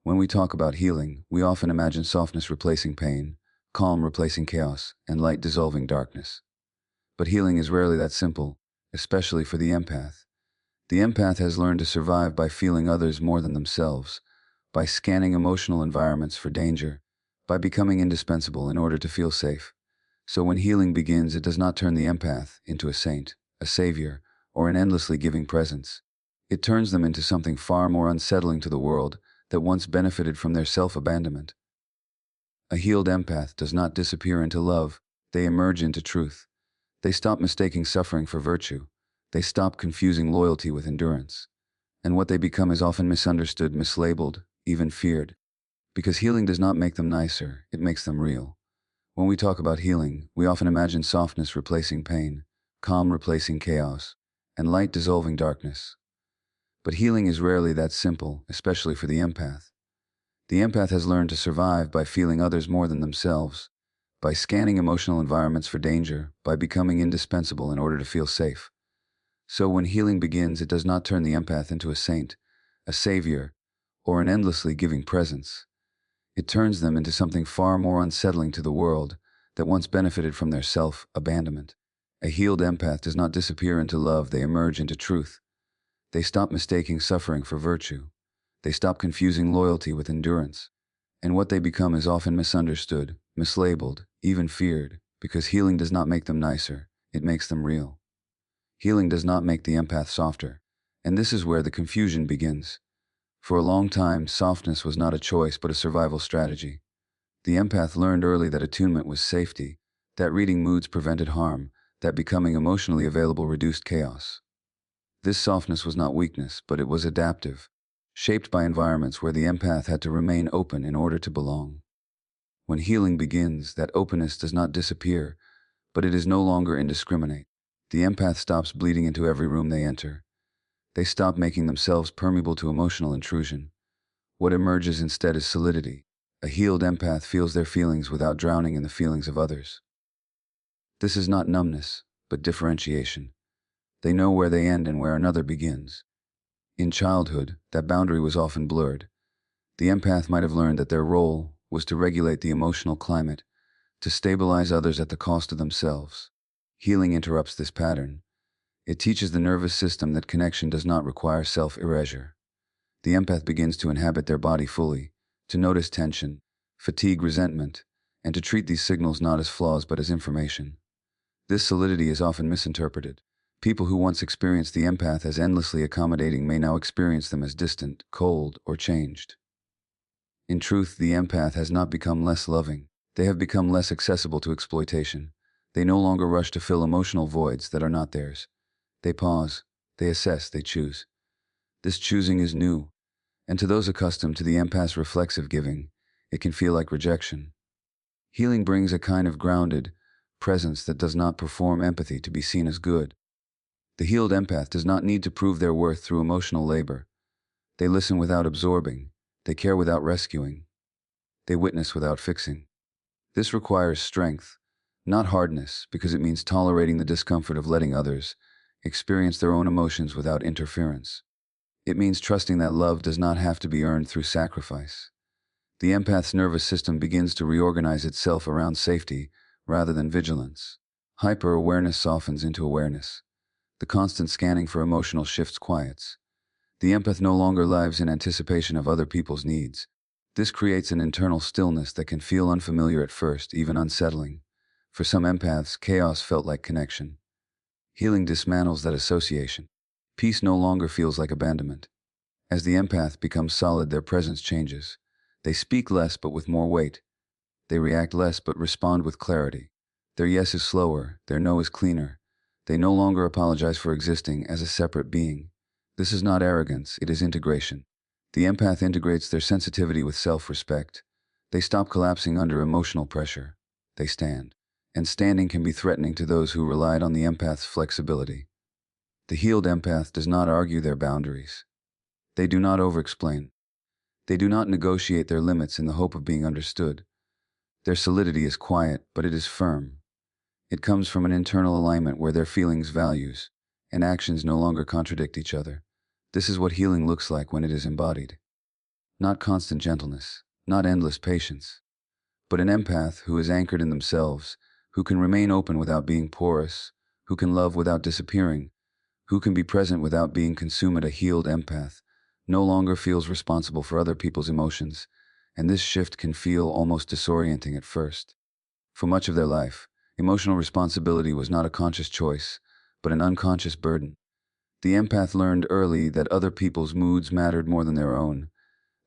When we talk about healing, we often imagine softness replacing pain, calm replacing chaos, and light dissolving darkness. But healing is rarely that simple, especially for the empath. The empath has learned to survive by feeling others more than themselves, by scanning emotional environments for danger, by becoming indispensable in order to feel safe. So when healing begins, it does not turn the empath into a saint, a savior, or an endlessly giving presence. It turns them into something far more unsettling to the world that once benefited from their self-abandonment. A healed empath does not disappear into love, they emerge into truth. They stop mistaking suffering for virtue. They stop confusing loyalty with endurance. And what they become is often misunderstood, mislabeled, even feared. Because healing does not make them nicer, it makes them real. When we talk about healing, we often imagine softness replacing pain, calm replacing chaos, and light dissolving darkness. But healing is rarely that simple, especially for the empath. The empath has learned to survive by feeling others more than themselves, by scanning emotional environments for danger, by becoming indispensable in order to feel safe. So when healing begins, it does not turn the empath into a saint, a savior, or an endlessly giving presence. It turns them into something far more unsettling to the world that once benefited from their self-abandonment. A healed empath does not disappear into love, they emerge into truth. They stop mistaking suffering for virtue. They stop confusing loyalty with endurance. And what they become is often misunderstood, mislabeled, even feared, because healing does not make them nicer, it makes them real. Healing does not make the empath softer, and this is where the confusion begins. For a long time, softness was not a choice but a survival strategy. The empath learned early that attunement was safety, that reading moods prevented harm, that becoming emotionally available reduced chaos. This softness was not weakness, but it was adaptive, shaped by environments where the empath had to remain open in order to belong. When healing begins, that openness does not disappear, but it is no longer indiscriminate. The empath stops bleeding into every room they enter. They stop making themselves permeable to emotional intrusion. What emerges instead is solidity. A healed empath feels their feelings without drowning in the feelings of others. This is not numbness, but differentiation. They know where they end and where another begins. In childhood, that boundary was often blurred. The empath might have learned that their role was to regulate the emotional climate, to stabilize others at the cost of themselves. Healing interrupts this pattern. It teaches the nervous system that connection does not require self-erasure. The empath begins to inhabit their body fully, to notice tension, fatigue, resentment, and to treat these signals not as flaws but as information. This solidity is often misinterpreted. People who once experienced the empath as endlessly accommodating may now experience them as distant, cold, or changed. In truth, the empath has not become less loving. They have become less accessible to exploitation. They no longer rush to fill emotional voids that are not theirs. They pause, they assess, they choose. This choosing is new, and to those accustomed to the empath's reflexive giving, it can feel like rejection. Healing brings a kind of grounded presence that does not perform empathy to be seen as good. The healed empath does not need to prove their worth through emotional labor. They listen without absorbing. They care without rescuing. They witness without fixing. This requires strength, not hardness, because it means tolerating the discomfort of letting others experience their own emotions without interference. It means trusting that love does not have to be earned through sacrifice. The empath's nervous system begins to reorganize itself around safety rather than vigilance. Hyper-awareness softens into awareness. The constant scanning for emotional shifts quiets. The empath no longer lives in anticipation of other people's needs. This creates an internal stillness that can feel unfamiliar at first, even unsettling. For some empaths, chaos felt like connection. Healing dismantles that association. Peace no longer feels like abandonment. As the empath becomes solid, their presence changes. They speak less but with more weight. They react less but respond with clarity. Their yes is slower, their no is cleaner. They no longer apologize for existing as a separate being. This is not arrogance, it is integration. The empath integrates their sensitivity with self-respect. They stop collapsing under emotional pressure. They stand. And standing can be threatening to those who relied on the empath's flexibility. The healed empath does not argue their boundaries. They do not over-explain. They do not negotiate their limits in the hope of being understood. Their solidity is quiet, but it is firm. It comes from an internal alignment where their feelings, values, and actions no longer contradict each other. This is what healing looks like when it is embodied. not constant gentleness, not endless patience, but an empath who is anchored in themselves, who can remain open without being porous, who can love without disappearing, who can be present without being consumed. A healed empath no longer feels responsible for other people's emotions, and this shift can feel almost disorienting at first. For much of their life, emotional responsibility was not a conscious choice, but an unconscious burden. The empath learned early that other people's moods mattered more than their own,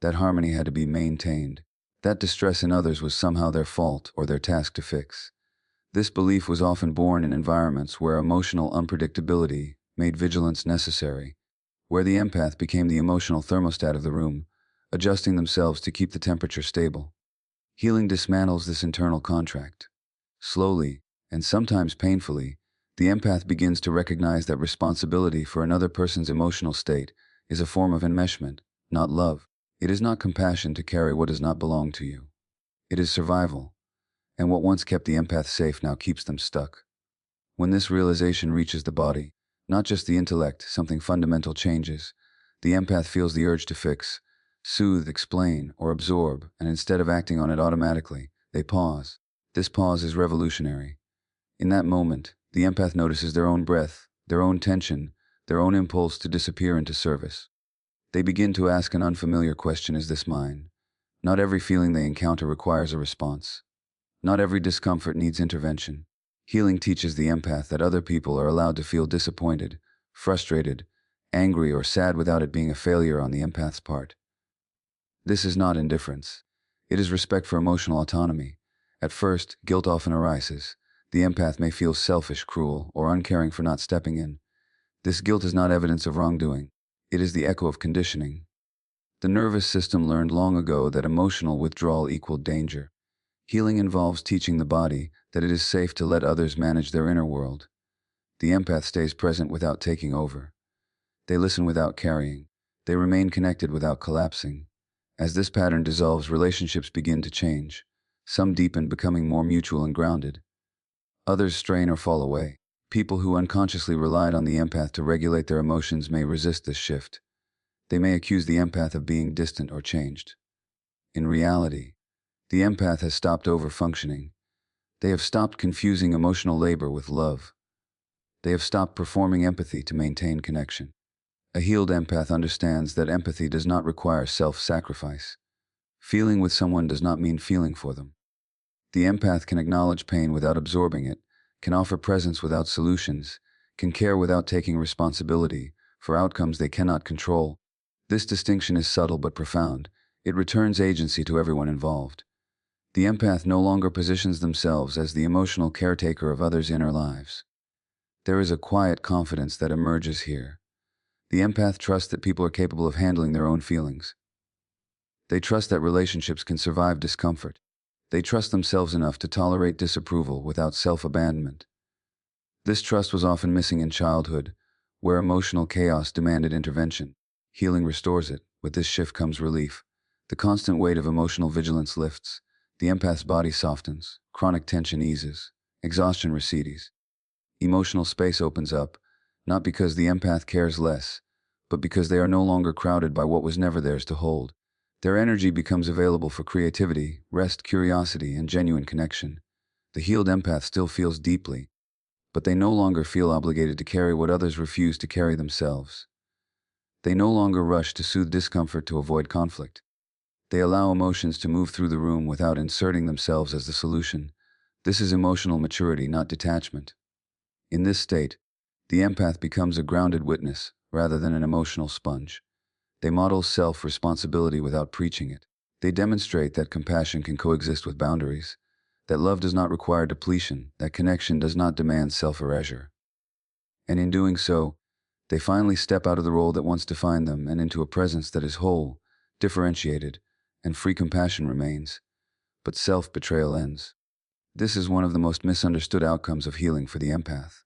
that harmony had to be maintained, that distress in others was somehow their fault or their task to fix. This belief was often born in environments where emotional unpredictability made vigilance necessary, where the empath became the emotional thermostat of the room, adjusting themselves to keep the temperature stable. Healing dismantles this internal contract. Slowly, and sometimes painfully, the empath begins to recognize that responsibility for another person's emotional state is a form of enmeshment, not love. It is not compassion to carry what does not belong to you. It is survival, and what once kept the empath safe now keeps them stuck. When this realization reaches the body, not just the intellect, something fundamental changes. The empath feels the urge to fix, soothe, explain, or absorb, and instead of acting on it automatically, they pause. This pause is revolutionary. In that moment, the empath notices their own breath, their own tension, their own impulse to disappear into service. They begin to ask an unfamiliar question: is this mine? Not every feeling they encounter requires a response. Not every discomfort needs intervention. Healing teaches the empath that other people are allowed to feel disappointed, frustrated, angry, or sad without it being a failure on the empath's part. This is not indifference. It is respect for emotional autonomy. At first, guilt often arises. The empath may feel selfish, cruel, or uncaring for not stepping in. This guilt is not evidence of wrongdoing. It is the echo of conditioning. The nervous system learned long ago that emotional withdrawal equaled danger. Healing involves teaching the body that it is safe to let others manage their inner world. The empath stays present without taking over. They listen without carrying. They remain connected without collapsing. As this pattern dissolves, relationships begin to change. Some deepen, becoming more mutual and grounded. Others strain or fall away. People who unconsciously relied on the empath to regulate their emotions may resist this shift. They may accuse the empath of being distant or changed. In reality, the empath has stopped over-functioning. They have stopped confusing emotional labor with love. They have stopped performing empathy to maintain connection. A healed empath understands that empathy does not require self-sacrifice. Feeling with someone does not mean feeling for them. The empath can acknowledge pain without absorbing it, can offer presence without solutions, can care without taking responsibility for outcomes they cannot control. This distinction is subtle but profound. It returns agency to everyone involved. The empath no longer positions themselves as the emotional caretaker of others' inner lives. There is a quiet confidence that emerges here. The empath trusts that people are capable of handling their own feelings. They trust that relationships can survive discomfort. They trust themselves enough to tolerate disapproval without self-abandonment. This trust was often missing in childhood, where emotional chaos demanded intervention. Healing restores it. With this shift comes relief. The constant weight of emotional vigilance lifts. The empath's body softens. Chronic tension eases. Exhaustion recedes. Emotional space opens up, not because the empath cares less, but because they are no longer crowded by what was never theirs to hold. Their energy becomes available for creativity, rest, curiosity, and genuine connection. The healed empath still feels deeply, but they no longer feel obligated to carry what others refuse to carry themselves. They no longer rush to soothe discomfort to avoid conflict. They allow emotions to move through the room without inserting themselves as the solution. This is emotional maturity, not detachment. In this state, the empath becomes a grounded witness rather than an emotional sponge. They model self-responsibility without preaching it. They demonstrate that compassion can coexist with boundaries, that love does not require depletion, that connection does not demand self-erasure. And in doing so, they finally step out of the role that once defined them and into a presence that is whole, differentiated, and free. Compassion remains, but self-betrayal ends. This is one of the most misunderstood outcomes of healing for the empath.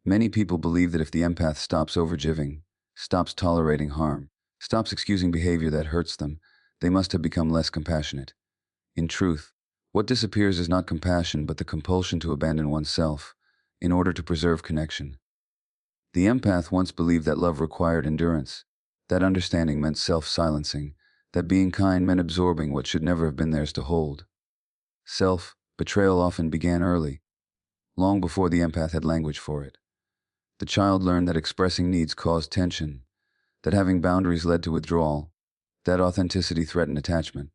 Many people believe that if the empath stops overgiving, stops tolerating harm, stops excusing behavior that hurts them, they must have become less compassionate. In truth, what disappears is not compassion but the compulsion to abandon oneself in order to preserve connection. The empath once believed that love required endurance. That understanding meant self-silencing. that being kind meant absorbing what should never have been theirs to hold. Self-betrayal often began early, long before the empath had language for it. The child learned that expressing needs caused tension, that having boundaries led to withdrawal, that authenticity threatened attachment.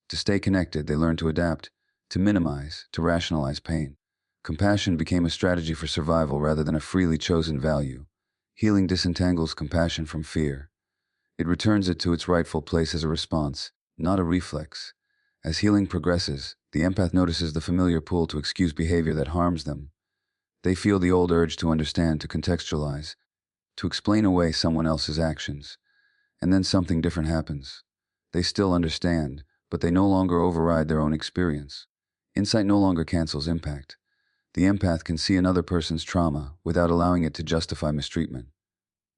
To stay connected, they learned to adapt, to minimize, to rationalize pain. Compassion became a strategy for survival rather than a freely chosen value. Healing disentangles compassion from fear. It returns it to its rightful place as a response, not a reflex. As healing progresses, the empath notices the familiar pull to excuse behavior that harms them. They feel the old urge to understand, to contextualize, to explain away someone else's actions. And then something different happens. They still understand, but they no longer override their own experience. Insight no longer cancels impact. The empath can see another person's trauma without allowing it to justify mistreatment.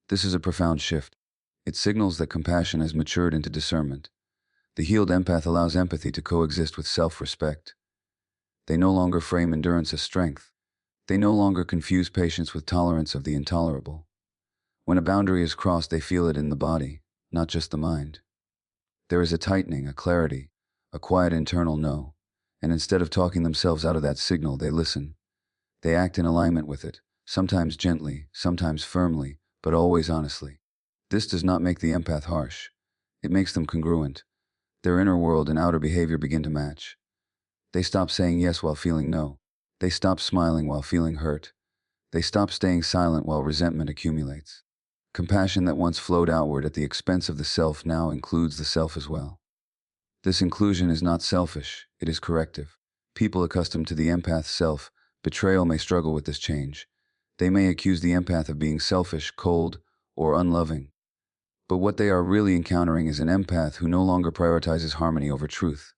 This is a profound shift. It signals that compassion has matured into discernment. The healed empath allows empathy to coexist with self-respect. They no longer frame endurance as strength. They no longer confuse patience with tolerance of the intolerable. When a boundary is crossed, they feel it in the body, not just the mind. There is a tightening, a clarity, a quiet internal no, and instead of talking themselves out of that signal, they listen. They act in alignment with it, sometimes gently, sometimes firmly, but always honestly. This does not make the empath harsh. It makes them congruent. Their inner world and outer behavior begin to match. They stop saying yes while feeling no. They stop smiling while feeling hurt. They stop staying silent while resentment accumulates. Compassion that once flowed outward at the expense of the self now includes the self as well. This inclusion is not selfish, it is corrective. People accustomed to the empath's self-betrayal may struggle with this change. They may accuse the empath of being selfish, cold, or unloving. But what they are really encountering is an empath who no longer prioritizes harmony over truth.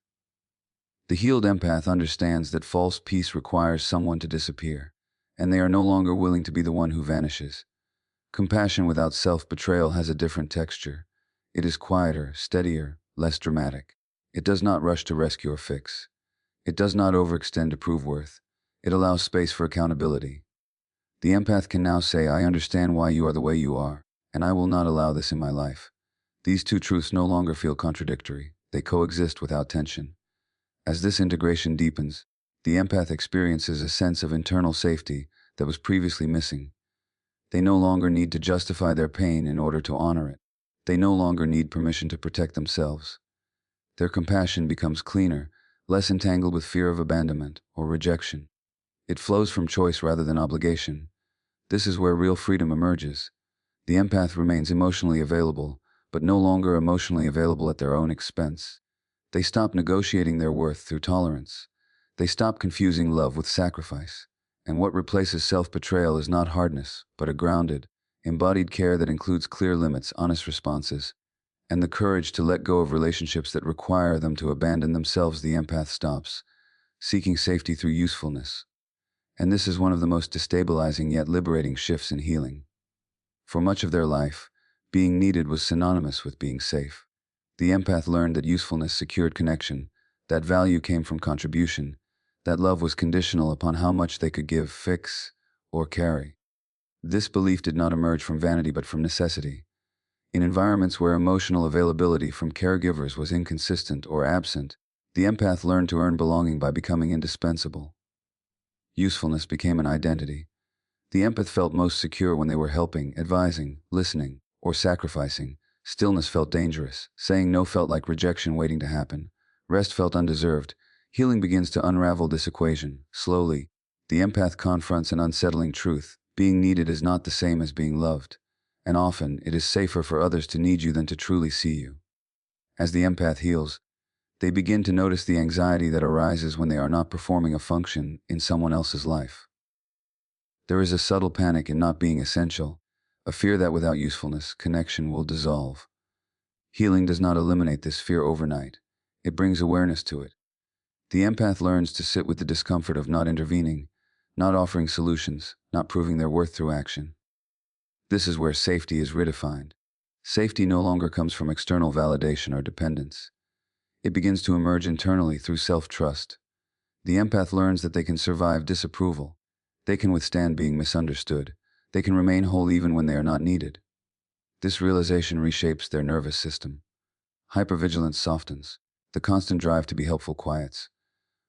The healed empath understands that false peace requires someone to disappear, and they are no longer willing to be the one who vanishes. Compassion without self-betrayal has a different texture. It is quieter, steadier, less dramatic. It does not rush to rescue or fix. It does not overextend to prove worth. It allows space for accountability. The empath can now say, I understand why you are the way you are, and I will not allow this in my life. These two truths no longer feel contradictory. They coexist without tension. As this integration deepens, the empath experiences a sense of internal safety that was previously missing. They no longer need to justify their pain in order to honor it. They no longer need permission to protect themselves. Their compassion becomes cleaner, less entangled with fear of abandonment or rejection. It flows from choice rather than obligation. This is where real freedom emerges. The empath remains emotionally available, but no longer emotionally available at their own expense. They stop negotiating their worth through tolerance. They stop confusing love with sacrifice. And what replaces self-betrayal is not hardness, but a grounded, embodied care that includes clear limits, honest responses, and the courage to let go of relationships that require them to abandon themselves. The empath stops, seeking safety through usefulness. And this is one of the most destabilizing yet liberating shifts in healing. For much of their life, being needed was synonymous with being safe. The empath learned that usefulness secured connection, that value came from contribution, that love was conditional upon how much they could give, fix, or carry. This belief did not emerge from vanity but from necessity. In environments where emotional availability from caregivers was inconsistent or absent, the empath learned to earn belonging by becoming indispensable. Usefulness became an identity. The empath felt most secure when they were helping, advising, listening, or sacrificing. Stillness felt dangerous. Saying no felt like rejection waiting to happen. Rest felt undeserved. Healing begins to unravel this equation. Slowly, the empath confronts an unsettling truth. Being needed is not the same as being loved. And often, it is safer for others to need you than to truly see you. As the empath heals, they begin to notice the anxiety that arises when they are not performing a function in someone else's life. There is a subtle panic in not being essential, a fear that without usefulness, connection will dissolve. Healing does not eliminate this fear overnight. It brings awareness to it. The empath learns to sit with the discomfort of not intervening, not offering solutions, not proving their worth through action. This is where safety is redefined. Safety no longer comes from external validation or dependence. It begins to emerge internally through self-trust. The empath learns that they can survive disapproval. They can withstand being misunderstood. They can remain whole even when they are not needed. This realization reshapes their nervous system. Hypervigilance softens. The constant drive to be helpful quiets.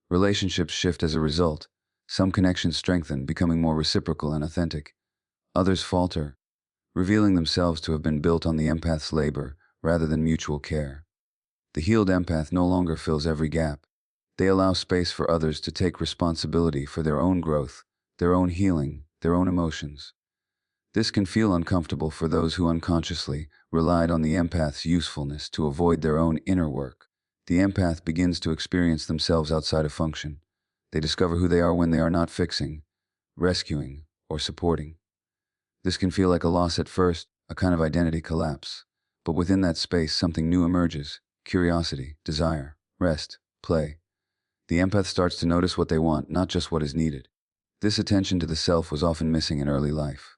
Relationships shift as a result. Some connections strengthen, becoming more reciprocal and authentic. Others falter, revealing themselves to have been built on the empath's labor rather than mutual care. The healed empath no longer fills every gap. They allow space for others to take responsibility for their own growth, their own healing, their own emotions. This can feel uncomfortable for those who unconsciously relied on the empath's usefulness to avoid their own inner work. The empath begins to experience themselves outside of function. They discover who they are when they are not fixing, rescuing, or supporting. This can feel like a loss at first, a kind of identity collapse. But within that space, something new emerges: curiosity, desire, rest, play. The empath starts to notice what they want, not just what is needed. This attention to the self was often missing in early life.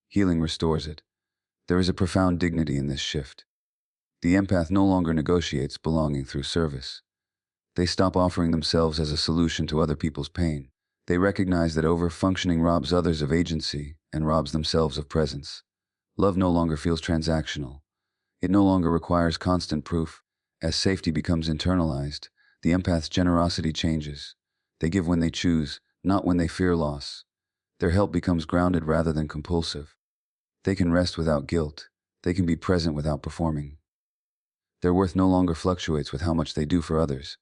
Healing restores it. There is a profound dignity in this shift. The empath no longer negotiates belonging through service. They stop offering themselves as a solution to other people's pain. They recognize that over-functioning robs others of agency and robs themselves of presence. Love no longer feels transactional. It no longer requires constant proof. As safety becomes internalized, the empath's generosity changes. They give when they choose, not when they fear loss. Their help becomes grounded rather than compulsive. They can rest without guilt. They can be present without performing. Their worth no longer fluctuates with how much they do for others.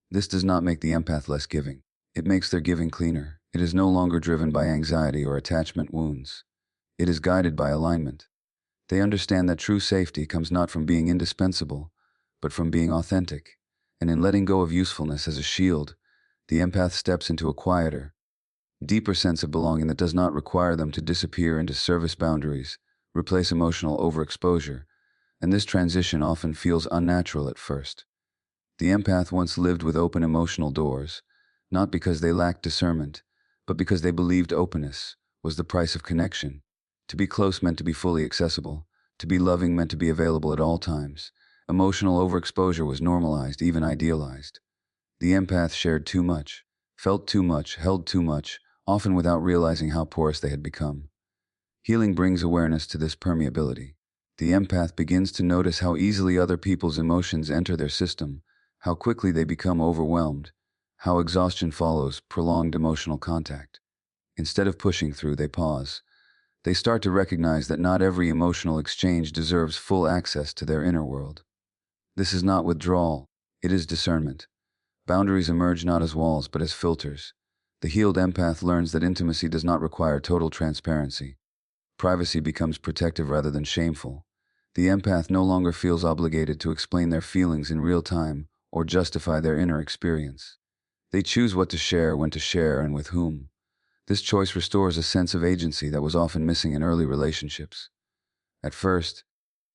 This does not make the empath less giving. It makes their giving cleaner. It is no longer driven by anxiety or attachment wounds. It is guided by alignment. They understand that true safety comes not from being indispensable, but from being authentic. And in letting go of usefulness as a shield, the empath steps into a quieter, deeper sense of belonging that does not require them to disappear into service boundaries, replace emotional overexposure, and this transition often feels unnatural at first. The empath once lived with open emotional doors, not because they lacked discernment, but because they believed openness was the price of connection. To be close meant to be fully accessible. To be loving meant to be available at all times. Emotional overexposure was normalized, even idealized. The empath shared too much, felt too much, held too much, often without realizing how porous they had become. Healing brings awareness to this permeability. The empath begins to notice how easily other people's emotions enter their system, how quickly they become overwhelmed, how exhaustion follows prolonged emotional contact. Instead of pushing through, they pause. They start to recognize that not every emotional exchange deserves full access to their inner world. This is not withdrawal, it is discernment. Boundaries emerge not as walls, but as filters. The healed empath learns that intimacy does not require total transparency. Privacy becomes protective rather than shameful. The empath no longer feels obligated to explain their feelings in real time or justify their inner experience. They choose what to share, when to share, and with whom. This choice restores a sense of agency that was often missing in early relationships. At first,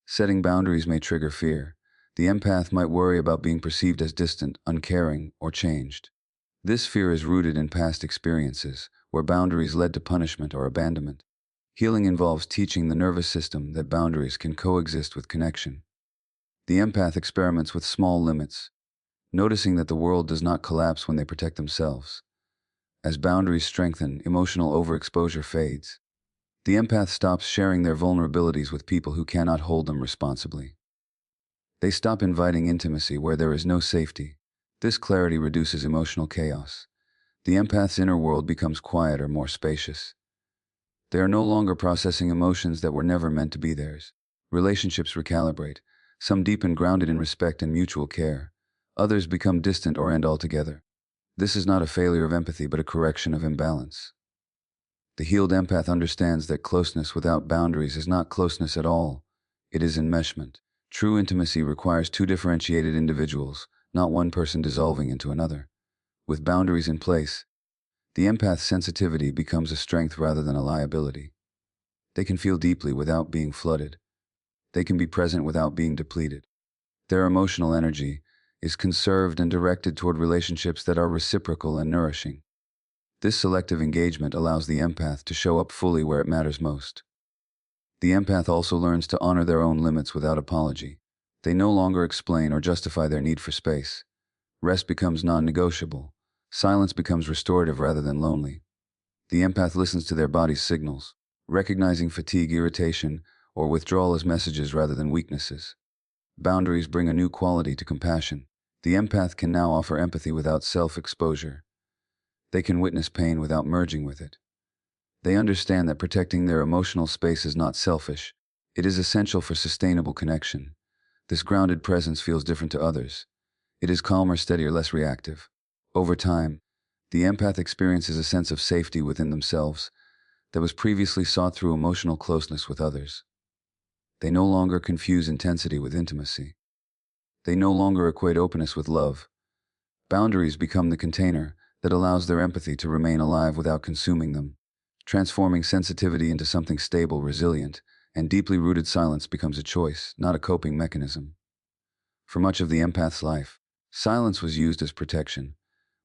setting boundaries may trigger fear. The empath might worry about being perceived as distant, uncaring, or changed. This fear is rooted in past experiences, where boundaries led to punishment or abandonment. Healing involves teaching the nervous system that boundaries can coexist with connection. The empath experiments with small limits, noticing that the world does not collapse when they protect themselves. As boundaries strengthen, emotional overexposure fades. The empath stops sharing their vulnerabilities with people who cannot hold them responsibly. They stop inviting intimacy where there is no safety. This clarity reduces emotional chaos. The empath's inner world becomes quieter, more spacious. They are no longer processing emotions that were never meant to be theirs. Relationships recalibrate. Some deepen, grounded in respect and mutual care. Others become distant or end altogether. This is not a failure of empathy, but a correction of imbalance. The healed empath understands that closeness without boundaries is not closeness at all. It is enmeshment. True intimacy requires two differentiated individuals, not one person dissolving into another. With boundaries in place, the empath's sensitivity becomes a strength rather than a liability. They can feel deeply without being flooded. They can be present without being depleted. Their emotional energy is conserved and directed toward relationships that are reciprocal and nourishing. This selective engagement allows the empath to show up fully where it matters most. The empath also learns to honor their own limits without apology. They no longer explain or justify their need for space. Rest becomes non-negotiable. Silence becomes restorative rather than lonely. The empath listens to their body's signals, recognizing fatigue, irritation, or withdrawal as messages rather than weaknesses. Boundaries bring a new quality to compassion. The empath can now offer empathy without self-exposure. They can witness pain without merging with it. They understand that protecting their emotional space is not selfish. It is essential for sustainable connection. This grounded presence feels different to others. It is calmer, steadier, less reactive. Over time, the empath experiences a sense of safety within themselves that was previously sought through emotional closeness with others. They no longer confuse intensity with intimacy. They no longer equate openness with love. Boundaries become the container that allows their empathy to remain alive without consuming them. Transforming sensitivity into something stable, resilient, and deeply rooted, silence becomes a choice, not a coping mechanism. For much of the empath's life, silence was used as protection.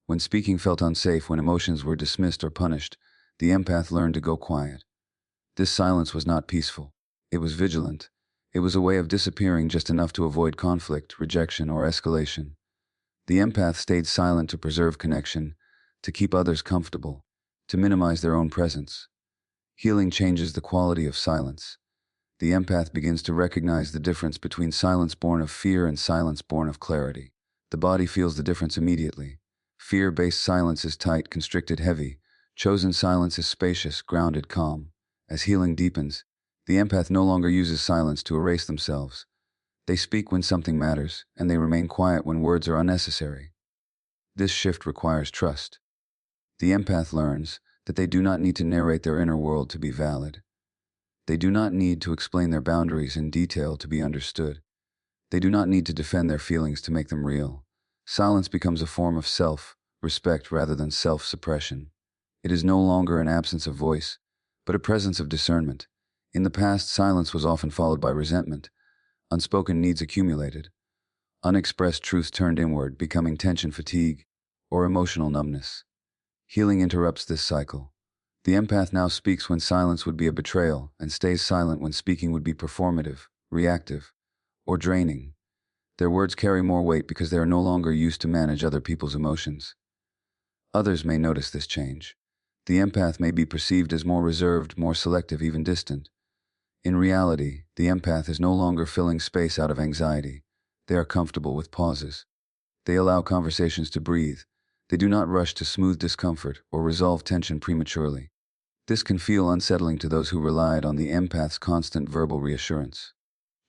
When speaking felt unsafe, when emotions were dismissed or punished, the empath learned to go quiet. This silence was not peaceful. It was vigilant. It was a way of disappearing just enough to avoid conflict, rejection, or escalation. The empath stayed silent to preserve connection, to keep others comfortable, to minimize their own presence. Healing changes the quality of silence. The empath begins to recognize the difference between silence born of fear and silence born of clarity. The body feels the difference immediately. Fear-based silence is tight, constricted, heavy. Chosen silence is spacious, grounded, calm. As healing deepens, the empath no longer uses silence to erase themselves. They speak when something matters, and they remain quiet when words are unnecessary. This shift requires trust. The empath learns that they do not need to narrate their inner world to be valid. They do not need to explain their boundaries in detail to be understood. They do not need to defend their feelings to make them real. Silence becomes a form of self-respect rather than self-suppression. It is no longer an absence of voice, but a presence of discernment. In the past, silence was often followed by resentment. Unspoken needs accumulated. Unexpressed truth turned inward, becoming tension, fatigue, or emotional numbness. Healing interrupts this cycle. The empath now speaks when silence would be a betrayal, and stays silent when speaking would be performative, reactive, or draining. Their words carry more weight because they are no longer used to manage other people's emotions. Others may notice this change. The empath may be perceived as more reserved, more selective, even distant. In reality, the empath is no longer filling space out of anxiety. They are comfortable with pauses. They allow conversations to breathe. They do not rush to smooth discomfort or resolve tension prematurely. This can feel unsettling to those who relied on the empath's constant verbal reassurance.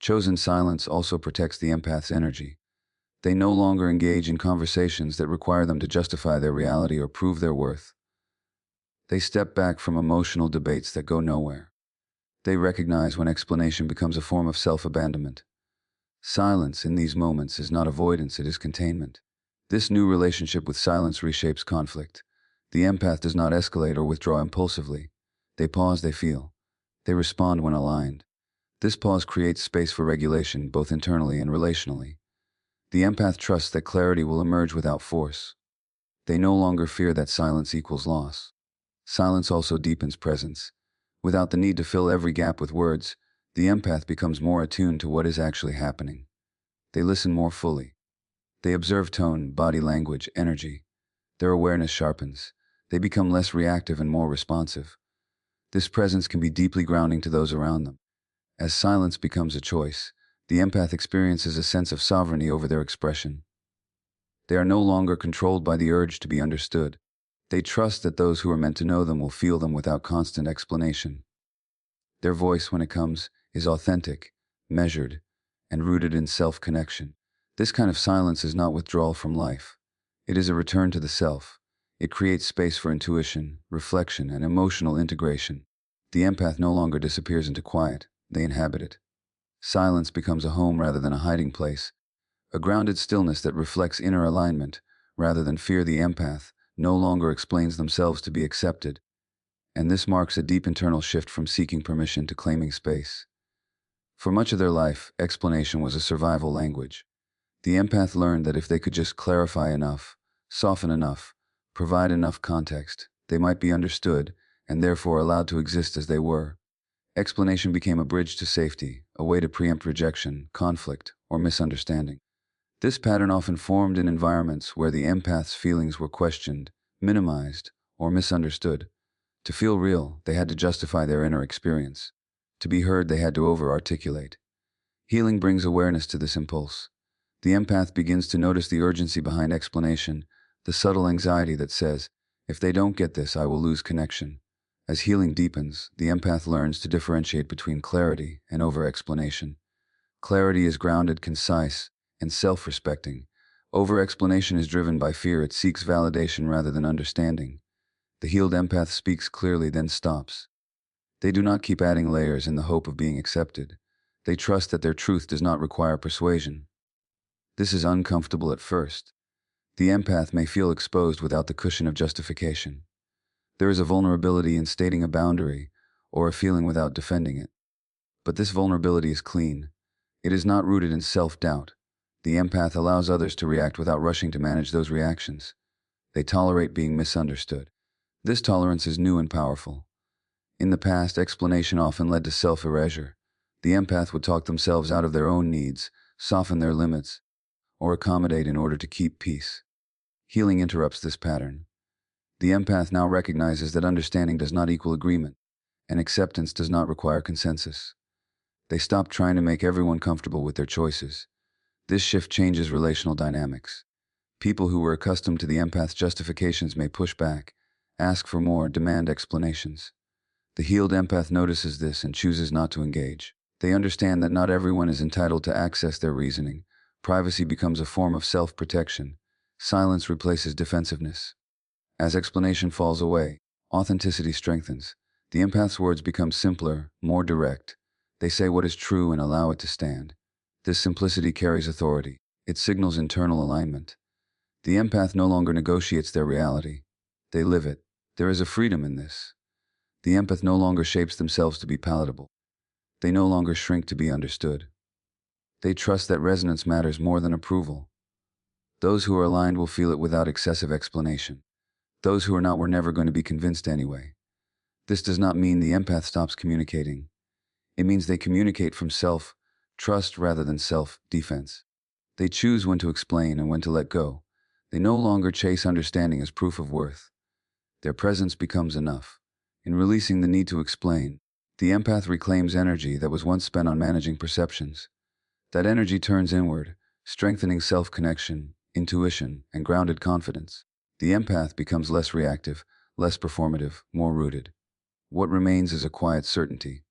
Chosen silence also protects the empath's energy. They no longer engage in conversations that require them to justify their reality or prove their worth. They step back from emotional debates that go nowhere. They recognize when explanation becomes a form of self-abandonment. Silence in these moments is not avoidance, it is containment. This new relationship with silence reshapes conflict. The empath does not escalate or withdraw impulsively. They pause, they feel. They respond when aligned. This pause creates space for regulation, both internally and relationally. The empath trusts that clarity will emerge without force. They no longer fear that silence equals loss. Silence also deepens presence. Without the need to fill every gap with words, the empath becomes more attuned to what is actually happening. They listen more fully. They observe tone, body language, energy. Their awareness sharpens. They become less reactive and more responsive. This presence can be deeply grounding to those around them. As silence becomes a choice, the empath experiences a sense of sovereignty over their expression. They are no longer controlled by the urge to be understood. They trust that those who are meant to know them will feel them without constant explanation. Their voice, when it comes, is authentic, measured, and rooted in self-connection. This kind of silence is not withdrawal from life. It is a return to the self. It creates space for intuition, reflection, and emotional integration. The empath no longer disappears into quiet. They inhabit it. Silence becomes a home rather than a hiding place, a grounded stillness that reflects inner alignment rather than fear. The empath no longer explains themselves to be accepted, and this marks a deep internal shift from seeking permission to claiming space. For much of their life, explanation was a survival language. The empath learned that if they could just clarify enough, soften enough, provide enough context, they might be understood and therefore allowed to exist as they were. Explanation became a bridge to safety, a way to preempt rejection, conflict, or misunderstanding. This pattern often formed in environments where the empath's feelings were questioned, minimized, or misunderstood. To feel real, they had to justify their inner experience. To be heard, they had to over-articulate. Healing brings awareness to this impulse. The empath begins to notice the urgency behind explanation, the subtle anxiety that says, if they don't get this, I will lose connection. As healing deepens, the empath learns to differentiate between clarity and over-explanation. Clarity is grounded, concise, and self-respecting. Over-explanation is driven by fear. It seeks validation rather than understanding. The healed empath speaks clearly, then stops. They do not keep adding layers in the hope of being accepted. They trust that their truth does not require persuasion. This is uncomfortable at first. The empath may feel exposed without the cushion of justification. There is a vulnerability in stating a boundary, or a feeling without defending it. But this vulnerability is clean. It is not rooted in self-doubt. The empath allows others to react without rushing to manage those reactions. They tolerate being misunderstood. This tolerance is new and powerful. In the past, explanation often led to self-erasure. The empath would talk themselves out of their own needs, soften their limits, or accommodate in order to keep peace. Healing interrupts this pattern. The empath now recognizes that understanding does not equal agreement, and acceptance does not require consensus. They stop trying to make everyone comfortable with their choices. This shift changes relational dynamics. People who were accustomed to the empath's justifications may push back, ask for more, demand explanations. The healed empath notices this and chooses not to engage. They understand that not everyone is entitled to access their reasoning. Privacy becomes a form of self-protection. Silence replaces defensiveness. As explanation falls away, authenticity strengthens. The empath's words become simpler, more direct. They say what is true and allow it to stand. This simplicity carries authority. It signals internal alignment. The empath no longer negotiates their reality. They live it. There is a freedom in this. The empath no longer shapes themselves to be palatable. They no longer shrink to be understood. They trust that resonance matters more than approval. Those who are aligned will feel it without excessive explanation. Those who are not were never going to be convinced anyway. This does not mean the empath stops communicating. It means they communicate from self-trust rather than self-defense. They choose when to explain and when to let go. They no longer chase understanding as proof of worth. Their presence becomes enough. In releasing the need to explain, the empath reclaims energy that was once spent on managing perceptions. That energy turns inward, strengthening self-connection, intuition, and grounded confidence. The empath becomes less reactive, less performative, more rooted. What remains is a quiet certainty.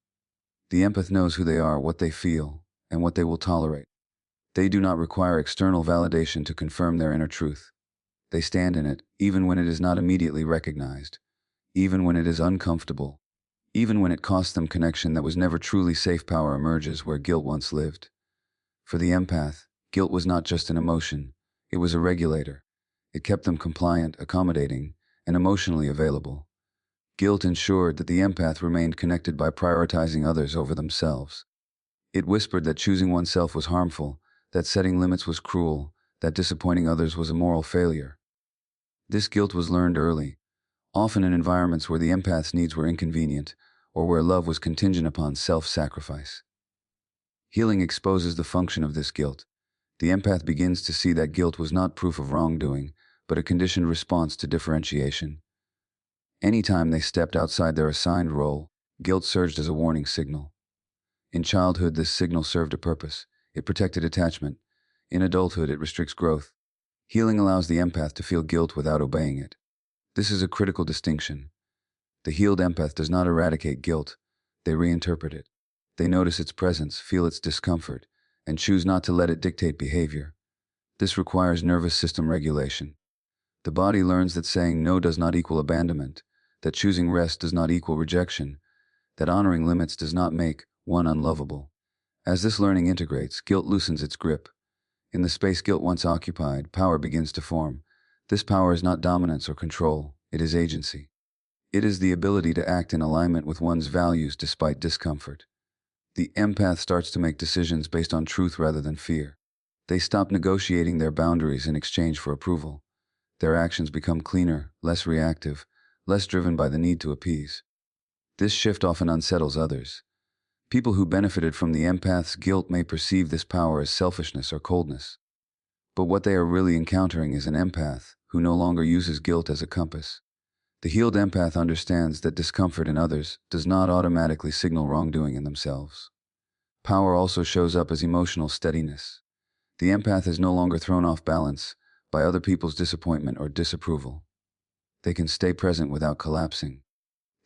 The empath knows who they are, what they feel, and what they will tolerate. They do not require external validation to confirm their inner truth. They stand in it, even when it is not immediately recognized, even when it is uncomfortable, even when it costs them connection that was never truly safe. Power emerges where guilt once lived. For the empath, guilt was not just an emotion, it was a regulator. It kept them compliant, accommodating, and emotionally available. Guilt ensured that the empath remained connected by prioritizing others over themselves. It whispered that choosing oneself was harmful, that setting limits was cruel, that disappointing others was a moral failure. This guilt was learned early, often in environments where the empath's needs were inconvenient, or where love was contingent upon self-sacrifice. Healing exposes the function of this guilt. The empath begins to see that guilt was not proof of wrongdoing, but a conditioned response to differentiation. Anytime they stepped outside their assigned role, guilt surged as a warning signal. In childhood, this signal served a purpose. It protected attachment. In adulthood, it restricts growth. Healing allows the empath to feel guilt without obeying it. This is a critical distinction. The healed empath does not eradicate guilt. They reinterpret it. They notice its presence, feel its discomfort, and choose not to let it dictate behavior. This requires nervous system regulation. The body learns that saying no does not equal abandonment, that choosing rest does not equal rejection, that honoring limits does not make one unlovable. As this learning integrates, guilt loosens its grip. In the space guilt once occupied, power begins to form. This power is not dominance or control, it is agency. It is the ability to act in alignment with one's values despite discomfort. The empath starts to make decisions based on truth rather than fear. They stop negotiating their boundaries in exchange for approval. Their actions become cleaner, less reactive, less driven by the need to appease. This shift often unsettles others. People who benefited from the empath's guilt may perceive this power as selfishness or coldness. But what they are really encountering is an empath who no longer uses guilt as a compass. The healed empath understands that discomfort in others does not automatically signal wrongdoing in themselves. Power also shows up as emotional steadiness. The empath is no longer thrown off balance by other people's disappointment or disapproval. They can stay present without collapsing.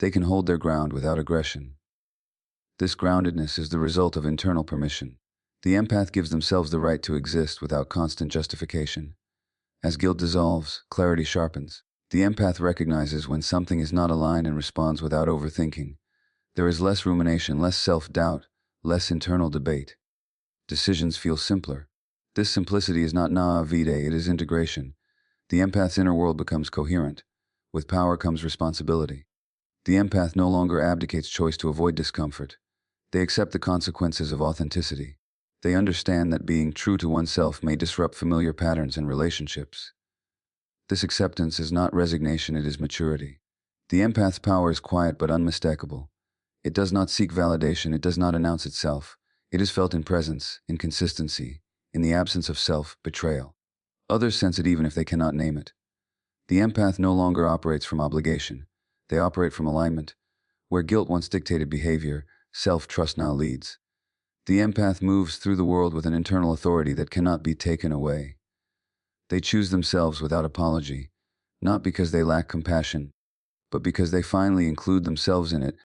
They can hold their ground without aggression. This groundedness is the result of internal permission. The empath gives themselves the right to exist without constant justification. As guilt dissolves, clarity sharpens. The empath recognizes when something is not aligned and responds without overthinking. There is less rumination, less self-doubt, less internal debate. Decisions feel simpler. This simplicity is not naivete, it is integration. The empath's inner world becomes coherent. With power comes responsibility. The empath no longer abdicates choice to avoid discomfort. They accept the consequences of authenticity. They understand that being true to oneself may disrupt familiar patterns and relationships. This acceptance is not resignation, it is maturity. The empath's power is quiet but unmistakable. It does not seek validation, it does not announce itself. It is felt in presence, in consistency, in the absence of self-betrayal. Others sense it even if they cannot name it. The empath no longer operates from obligation. They operate from alignment. Where guilt once dictated behavior, self-trust now leads. The empath moves through the world with an internal authority that cannot be taken away. They choose themselves without apology, not because they lack compassion, but because they finally include themselves in it.